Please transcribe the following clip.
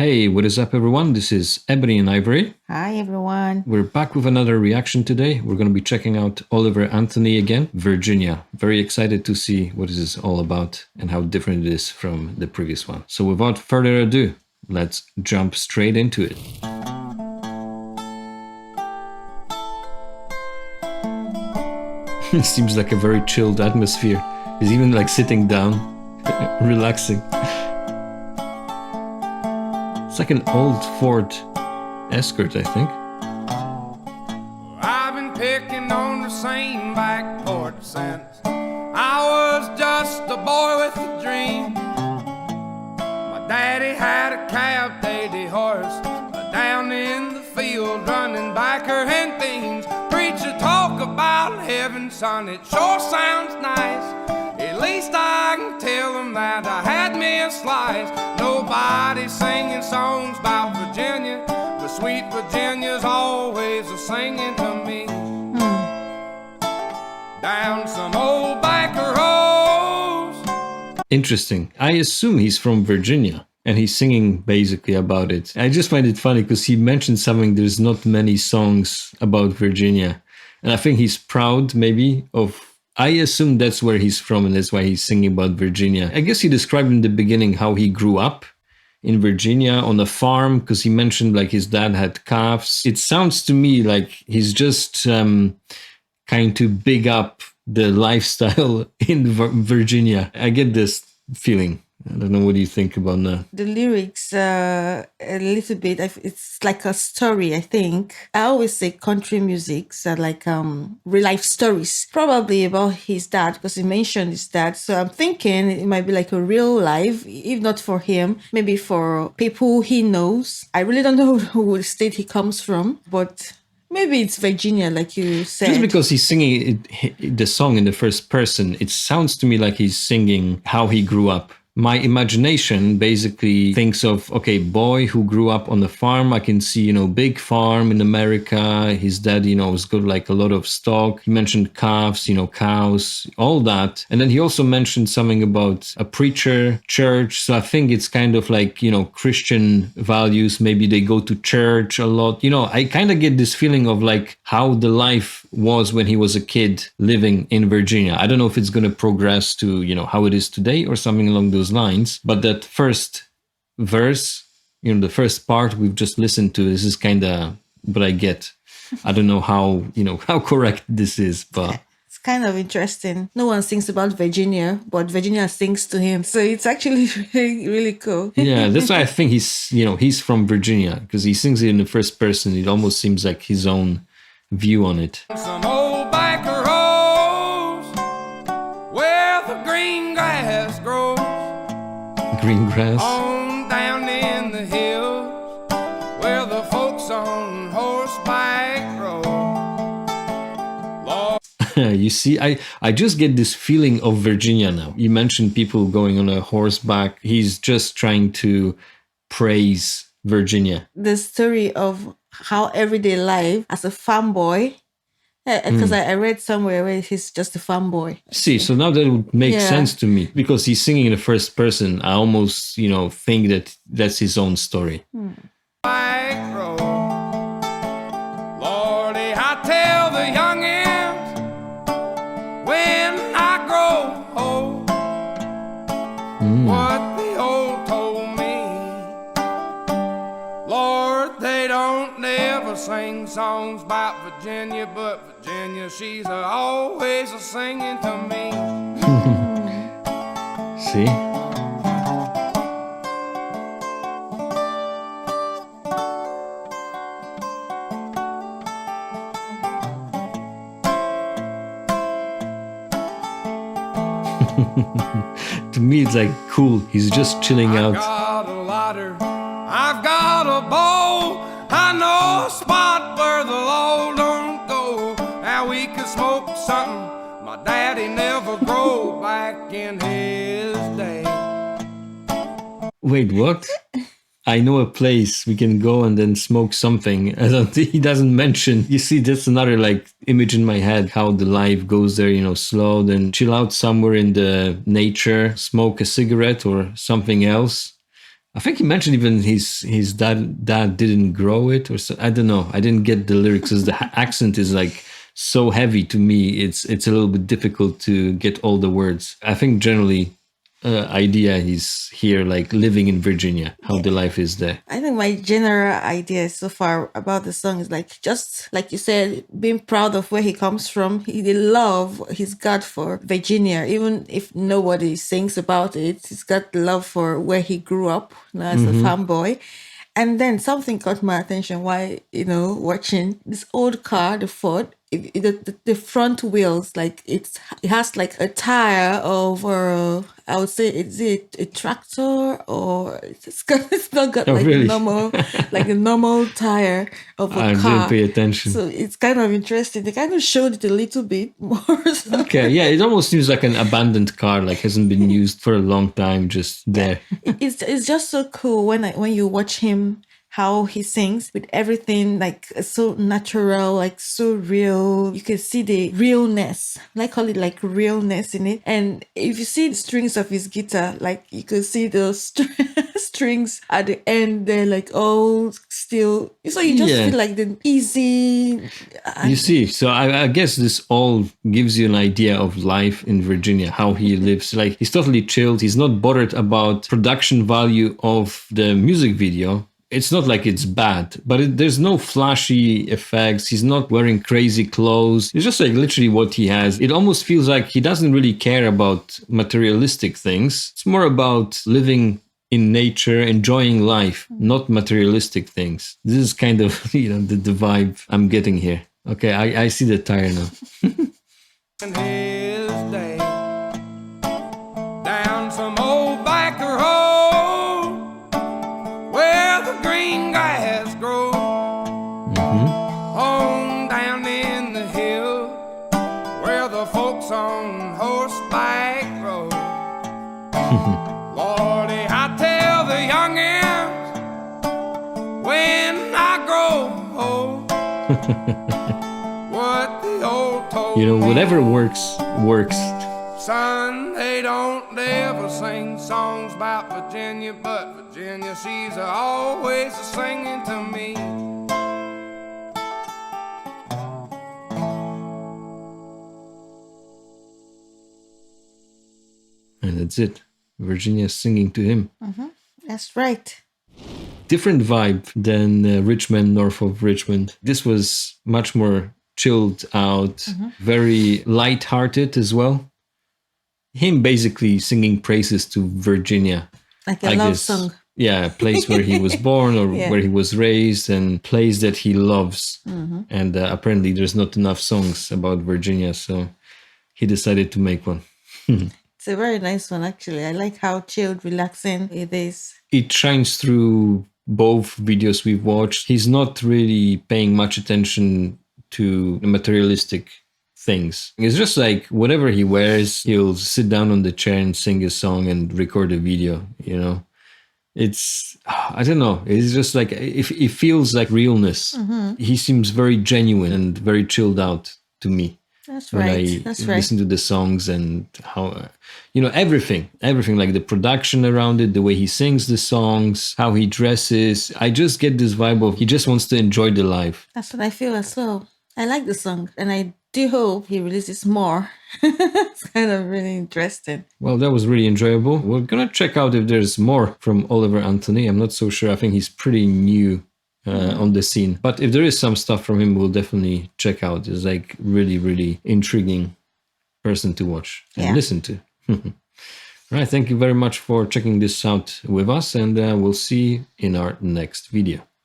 Hey, what is up, everyone? This is Ebony and Ivory. Hi, everyone. We're back with another reaction today. We're going to be checking out Oliver Anthony again, Virginia. Very excited to see what this is all about and how different it is from the previous one. So without further ado, let's jump straight into it. It seems like a very chilled atmosphere. He's even like sitting down, relaxing. It's like an old Ford Escort, I think. I've been picking on the same back porch since I was just a boy with a dream. My daddy had a cab-daily horse down in the field running backer and things. Preacher talk about heaven, son, it sure sounds nice. At least I can tell them that I had me a slice. Nobody's singing songs about Virginia, but sweet Virginia's always a singing to me. Down some old back roads. Interesting. I assume he's from Virginia and he's singing basically about it. I just find it funny because he mentioned something, there's not many songs about Virginia. And I think he's proud maybe of, I assume that's where he's from and that's why he's singing about Virginia. I guess he described in the beginning how he grew up in Virginia on a farm because he mentioned like his dad had calves. It sounds to me like he's just kind to big up the lifestyle in Virginia. I get this feeling. I don't know, what do you think about that? The lyrics, a little bit, it's like a story, I think. I always say country musics are like real life stories, probably about his dad, because he mentioned his dad. So I'm thinking it might be like a real life, if not for him, maybe for people he knows. I really don't know who state he comes from, but maybe it's Virginia, like you said. Just because he's singing the song in the first person, it sounds to me like he's singing how he grew up. My imagination basically thinks of, okay, boy who grew up on the farm. I can see, big farm in America. His dad, has got like a lot of stock. He mentioned calves, cows, all that. And then he also mentioned something about a preacher, church. So I think it's kind of like, Christian values. Maybe they go to church a lot. I kind of get this feeling of like how the life was when he was a kid living in Virginia. I don't know if it's going to progress to, how it is today or something along those lines, but that first verse, the first part we've just listened to, this is kind of what I get. I don't know how, how correct this is, but it's kind of interesting. No one sings about Virginia, but Virginia sings to him. So it's actually really, really cool. Yeah, that's why I think he's from Virginia, because he sings it in the first person. It almost seems like his own view on it. Some old back roads where the green grass grows. Green grass. On down in the hills where the folks on horseback rode. Lord. You see, I just get this feeling of Virginia now. You mentioned people going on a horseback. He's just trying to praise Virginia. The story of how everyday life as a farm boy, because I read somewhere where he's just a farm boy. See, so now that would make sense to me because he's singing in the first person. I almost, think that that's his own story. Back road. Lordy, I tell the youngins when I grow old what the old told me. Lord, they don't never sing songs about Virginia, but Virginia, she's always a singing to me. See? To me, it's like cool. He's just chilling out. I've got a lighter, I've got a bowl, I know a spot where the law don't go. Now we could smoke something my daddy never grew back in his day. Wait, what? I know a place we can go and then smoke something. He doesn't mention. You see, that's another like image in my head, how the life goes there, slow, then chill out somewhere in the nature, smoke a cigarette or something else. I think he mentioned even his dad didn't grow it or so. I don't know. I didn't get the lyrics because the accent is like so heavy to me. It's a little bit difficult to get all the words. I think generally idea he's here like living in Virginia, how the life is there. I think my general idea so far about the song is like, just like you said, being proud of where he comes from. He love he's got for Virginia, even if nobody sings about it. He's got love for where he grew up, as a farm boy. And then something caught my attention while, watching this old car, the Ford. The front wheels, like it has like a tire of, I would say, is it a tractor or it's not got like really? like a normal tire of a I car. didn't pay attention. So it's kind of interesting. They kind of showed it a little bit more. So Okay, yeah, it almost seems like an abandoned car, like hasn't been used for a long time, just there. it's just so cool when you watch him, how he sings with everything like so natural, like so real. You can see the realness, I call it like realness in it. And if you see the strings of his guitar, like you can see those strings at the end, they're like all still. So you just Yeah. feel like the easy. You see, so I guess this all gives you an idea of life in Virginia, how he lives. Like he's totally chilled. He's not bothered about production value of the music video. It's not like it's bad, but there's no flashy effects. He's not wearing crazy clothes. It's just like literally what he has. It almost feels like he doesn't really care about materialistic things. It's more about living in nature, enjoying life, not materialistic things. This is kind of, the vibe I'm getting here. Okay, I see the tire now. In his day, down some old back road where the green grass grows, on down in the hill where the folks on horseback rode. Lordy, I tell the youngins when I grow old what the old told Whatever me. works. Son, they don't ever sing songs about Virginia, but Virginia, she's always singing to me. And that's it. Virginia singing to him. That's right. Different vibe than Richmond, north of Richmond. This was much more chilled out, very light-hearted as well. Him basically singing praises to Virginia. Like a love song. Yeah, a place where he was born or Yeah. where he was raised, and place that he loves. And apparently there's not enough songs about Virginia, so he decided to make one. It's a very nice one, actually. I like how chilled, relaxing it is. It shines through both videos we've watched. He's not really paying much attention to the materialistic things. It's just like whatever he wears, he'll sit down on the chair and sing a song and record a video, It's, I don't know. It's just like, it feels like realness. He seems very genuine and very chilled out to me. That's When right. I That's right. listen to the songs and how, everything, like the production around it, the way he sings the songs, how he dresses. I just get this vibe of he just wants to enjoy the life. That's what I feel as well. I like the song, and I do hope he releases more. It's kind of really interesting. Well, that was really enjoyable. We're going to check out if there's more from Oliver Anthony. I'm not so sure. I think he's pretty new on the scene. But if there is some stuff from him, we'll definitely check out. It's like really, really intriguing person to watch and Yeah. listen to. All right. Thank you very much for checking this out with us, and we'll see you in our next video.